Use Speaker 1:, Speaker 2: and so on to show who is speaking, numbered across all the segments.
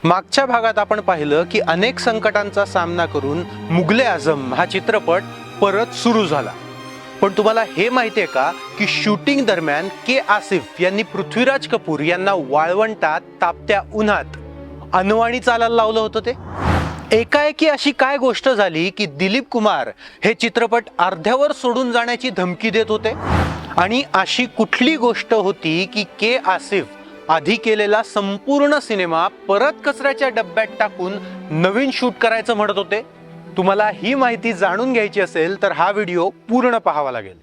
Speaker 1: मागच्या भागात आपण पाहिलं की अनेक संकटांचा सामना करून मुघले आझम हा चित्रपट परत सुरू झाला. पण तुम्हाला हे माहिती आहे का की शूटिंग दरम्यान के आसिफ यांनी पृथ्वीराज कपूर यांना वाळवंटात तापत्या उन्हात अनवाणी चालायला लावलं होतं ते. एकाएकी अशी काय गोष्ट झाली की दिलीप कुमार हे चित्रपट अर्ध्यावर सोडून जाण्याची धमकी देत होते. आणि अशी कुठली गोष्ट होती की के आसिफ आधी केलेला संपूर्ण सिनेमा परत कचऱ्याच्या डब्यात टाकून नवीन शूट करायचं म्हणत होते. तुम्हाला ही माहिती जाणून घ्यायची असेल तर हा व्हिडिओ पूर्ण पाहावा लागेल.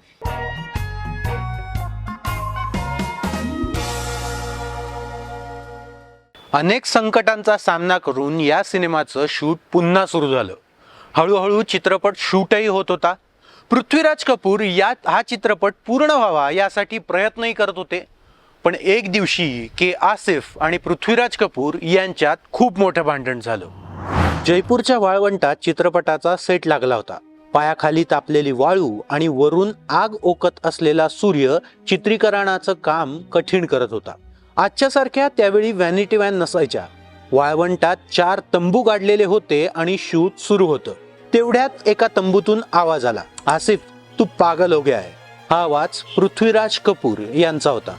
Speaker 1: अनेक संकटांचा सामना करून या सिनेमाचं शूट पुन्हा सुरू झालं. हळूहळू चित्रपट शूटही होत होता. पृथ्वीराज कपूर हा चित्रपट पूर्ण व्हावा यासाठी प्रयत्नही करत होते. पण एक दिवशी के आसिफ आणि पृथ्वीराज कपूर यांच्यात खूप मोठं भांडण झालं. जयपूरच्या वाळवंटात चित्रपटाचा सेट लागला होता. पायाखाली तापलेली वाळू आणि वरून आग ओकत असलेला सूर्य चित्रीकरणाचं काम कठीण करत होता. आजच्या सारख्या त्यावेळी व्हॅनिटी व्हॅन नसायच्या. वाळवंटात 4 तंबू गाडलेले होते आणि शूट सुरू होतं. तेवढ्यात एका तंबूतून आवाज आला, आसिफ तू पागल हो गया है. हा आवाज पृथ्वीराज कपूर यांचा होता.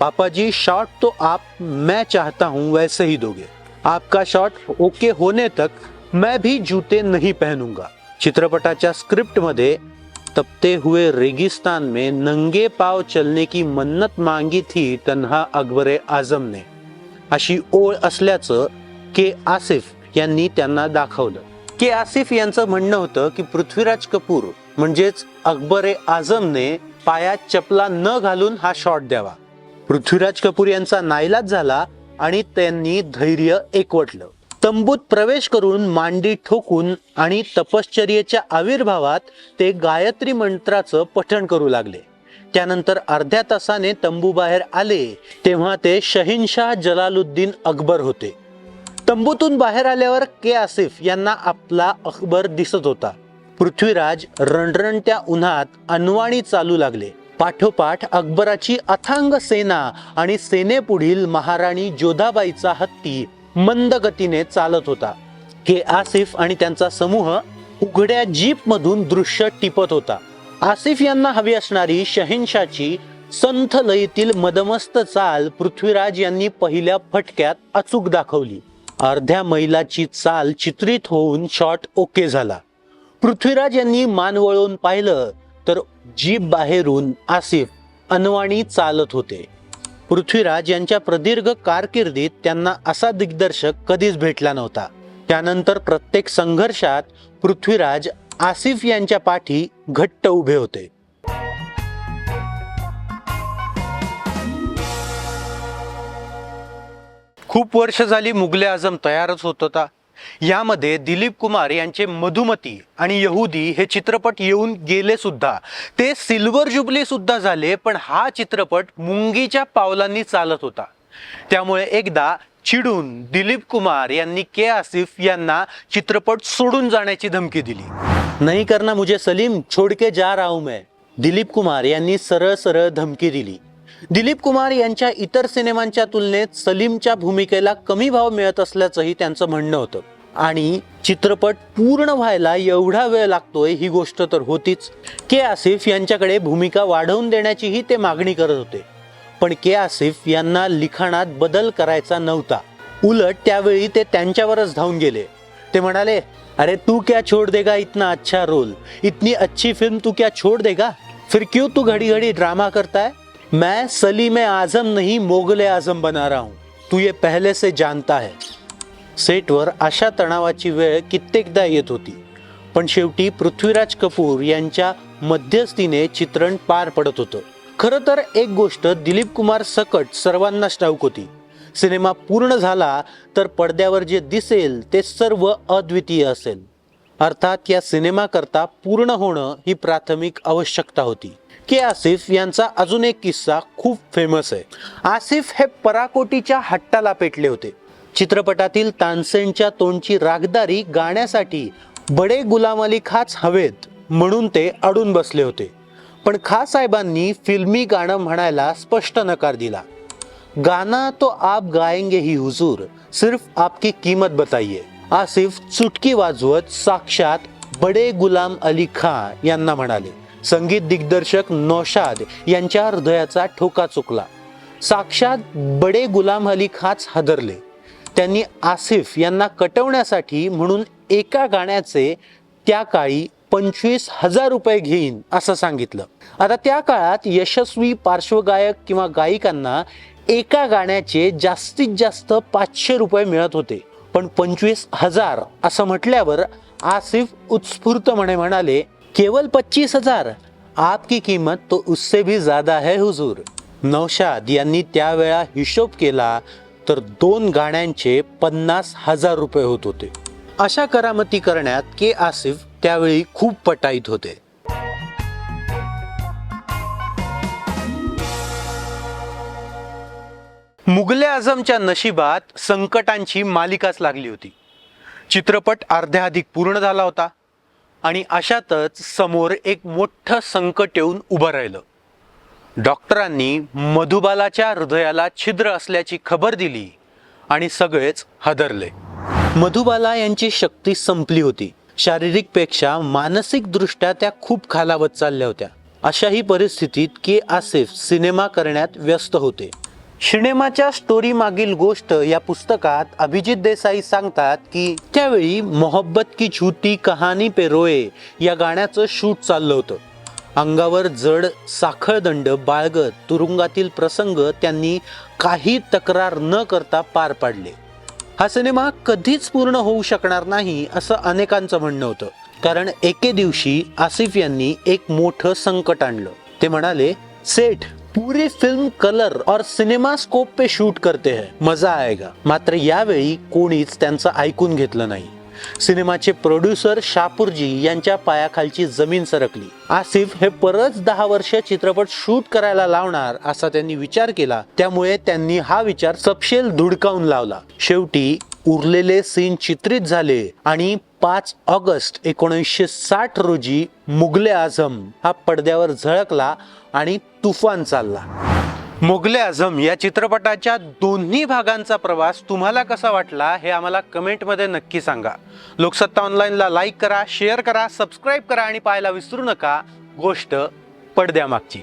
Speaker 1: पापाजी शॉट तो आप मैं चाहता हूं वैसे ही दोगे. आपका शॉट ओके होने तक मैं भी जूते नहीं पहनूंगा. चित्रपटाच्या स्क्रिप्ट मध्ये तपते हुए रेगिस्तान में नंगे पाव चलने की मन्नत मांगी थी तन्हा अकबरे आझम ने अशी ओळ असल्याचं के आसिफ यांनी त्यांना दाखवलं. के आसिफ यांचं म्हणणं होतं की पृथ्वीराज कपूर म्हणजेच अकबरे आझमने पायात चपला न घालून हा शॉट द्यावा. पृथ्वीराज कपूर यांचा नाईलाज झाला आणि त्यांनी धैर्य एकवटलं. तंबूत प्रवेश करून मांडी ठोकून आणि तपश्चर्येच्या आविर्भावात ते गायत्री मंत्राचं पठण करू लागले. त्यानंतर अर्ध्या तासाने तंबू बाहेर आले तेव्हा ते शहिनशाह जलालुद्दीन अकबर होते. तंबूतून बाहेर आल्यावर के आसिफ यांना आपला अकबर दिसत होता. पृथ्वीराज रणरणत्या उन्हात अनवाणी चालू लागले. पाठोपाठ अकबराची अथांग सेना आणि सेनेपुढील महाराणी जोधाबाईचा हत्ती मंद गतीने चालत होता. के आसिफ आणि त्यांचा समूह उघड्या जीप मधून दृश्य टिपत होता. आसिफ यांना हवी असणारी शहिनशाची संथ लयीतील मदमस्त चाल पृथ्वीराज यांनी पहिल्या फटक्यात अचूक दाखवली. अर्ध्या मैलाची चाल चित्रित होऊन शॉट ओके झाला. पृथ्वीराज यांनी मान वळवून पाहिलं तर जीप बाहेरून आसिफ अनवाणी चालत होते. पृथ्वीराज यांच्या प्रदीर्घ कारकिर्दीत त्यांना असा दिग्दर्शक कधीच भेटला नव्हता. त्यानंतर प्रत्येक संघर्षात पृथ्वीराज आसिफ यांच्या पाठी घट्ट उभे होते. खूप वर्ष झाली मुघले आझम तयारच होत होता. यामध्ये दिलीप कुमार यांचे मधुमती आणि यहुदी हे चित्रपट येऊन गेले सुद्धा. ते सिल्वर जुबली सुद्धा झाले. पण हा चित्रपट मुंगीच्या पावलांनी चालत होता. त्यामुळे एकदा चिडून दिलीप कुमार यांनी के आसिफ यांना चित्रपट सोडून जाण्याची धमकी दिली. नहीं करना मुझे सलीम, छोड़ के जा रहा हूं मैं. दिलीप कुमार यांनी सरळ सरळ धमकी दिली. दिलीप कुमार यांच्या इतर सिनेमांच्या तुलनेत सलीमच्या भूमिकेला कमी भाव मिळत असल्याचंही त्यांचं म्हणणं होतं. आणि चित्रपट पूर्ण व्हायला एवढा वेळ लागतोय ही गोष्ट तर होतीच. के आसिफ यांच्याकडे भूमिका वाढवून देण्याचीही ते मागणी करत होते. पण के आसिफ यांना लिखाणात बदल करायचा नव्हता. उलट त्यावेळी ते त्यांच्यावरच धावून गेले. ते म्हणाले, अरे तू क्या छोड़ देगा इतना अच्छा रोल, इतनी अच्छी फिल्म तू क्या छोड़ देगा, फिर क्यों तू घड़ी घड़ी ड्रामा करता है. मैं सलीम आजम नहीं मोगले आजम बना रहा हूं, तू ये पहले से जानता है. सेटवर अशा तणावाची वेळ कित्येकदा येत होती. पण शेवटी पृथ्वीराज कपूर यांच्या मध्यस्थीने चित्रण पार पडत होतं. खरं तर एक गोष्ट दिलीप कुमार सकट सर्वांनाच ठाऊक होती. सिनेमा पूर्ण झाला तर पडद्यावर जे दिसेल ते सर्व अद्वितीय असेल. अर्थात या सिनेमाकरता पूर्ण होणं ही प्राथमिक आवश्यकता होती. के आसिफ यांचा अजून एक किस्सा खूप फेमस आहे. आसिफ हे पराकोटीच्या हट्टाला पेटले होते. चित्रपटातील तानसेनच्या तोंडची रागदारी गाण्यासाठी बडे गुलाम अली खाच हवेत म्हणून ते अडून बसले होते. पण खां साहेबांनी फिल्मी गाणं म्हणायला स्पष्ट नकार दिला. गाना तो आप गाएंगे ही हुजूर, सिर्फ आपकी कीमत बताइए। आसिफ चुटकी वाजवत साक्षात बडे गुलाम अली खान यांना म्हणाले। संगीत दिग्दर्शक नौशाद यांच्या हृदयाचा ठोका चुकला। साक्षात बडे गुलाम अली खाच हादरले। त्यांनी आसिफ यांना कटवण्यासाठी म्हणून एका गाण्याचे त्या काळी 25,000 रुपये घेईन असं सांगितलं। आता त्या काळात यशस्वी पार्श्वगायक किंवा गायिकांना एका गाण्याचे जास्तीत जास्त 500 रुपये मिळत होते, पण 25,000 असं म्हटल्यावर आसिफ उत्स्फूर्तपणे म्हणाले, केवल 25,000? आपकी कीमत तो उससे भी ज्यादा है हुजूर। नौशाद यांनी त्यावेळा हिशोब केला तर 2 गाण्यांचे 50,000 रुपये होत होते। अशा करामती करण्यात के आसिफ त्यावेळी खूप पटाईत होते। मुगले आझमच्या नशिबात संकटांची मालिकाच लागली होती। चित्रपट अर्ध्याधिक पूर्ण झाला होता आणि अशातच समोर एक मोठं संकट येऊन उभं राहिलं। डॉक्टरांनी मधुबालाच्या हृदयाला छिद्र असल्याची खबर दिली आणि सगळेच हादरले। मधुबाला यांची शक्ती संपली होती। शारीरिकपेक्षा मानसिकदृष्ट्या त्या खूप खालावत चालल्या होत्या। अशाही परिस्थितीत के आसिफ सिनेमा करण्यात व्यस्त होते। सिनेमाच्या स्टोरी मागील गोष्ट या पुस्तकात अभिजित देसाई सांगतात की त्यावेळी मोहब्बत की झूठी कहानी पे रोए या गाण्याचं शूट चाललं होतं। अंगावर जड साखळदंड बाळगत तुरुंगातील प्रसंग त्यांनी काही तक्रार न करता पार पाडले। हा सिनेमा कधीच पूर्ण होऊ शकणार नाही असं अनेकांचं म्हणणं होतं, कारण एके दिवशी आसिफ यांनी एक मोठं संकट आणलं। ते म्हणाले, सेठ पूरी फिल्म कलर और सिनेमा स्कोप पे शूट करते हैं, मजा आएगा। मात्र यावेळी कोणीच त्यांचं ऐकून घेतलं नाही। सिनेमाचे प्रोड्युसर शापूरजी यांच्या पायाखालची जमीन सरकली। आसिफ हे परत 10 वर्ष चित्रपट शूट करायला लावणार असा त्यांनी विचार केला, त्यामुळे त्यांनी हा विचार सपशेल धुडकावून लावला। शेवटी उरलेले सीन चित्रित झाले आणि 5 ऑगस्ट 1960 रोजी मुगले आझम हा पडद्यावर झळकला आणि तुफान चालला। मुगले आझम या चित्रपटाच्या दोन्ही भागांचा प्रवास तुम्हाला कसा वाटला हे आम्हाला कमेंटमध्ये नक्की सांगा। लोकसत्ता ऑनलाईनला लाईक करा, शेअर करा, सबस्क्राईब करा आणि पाहायला विसरू नका गोष्ट पडद्यामागची।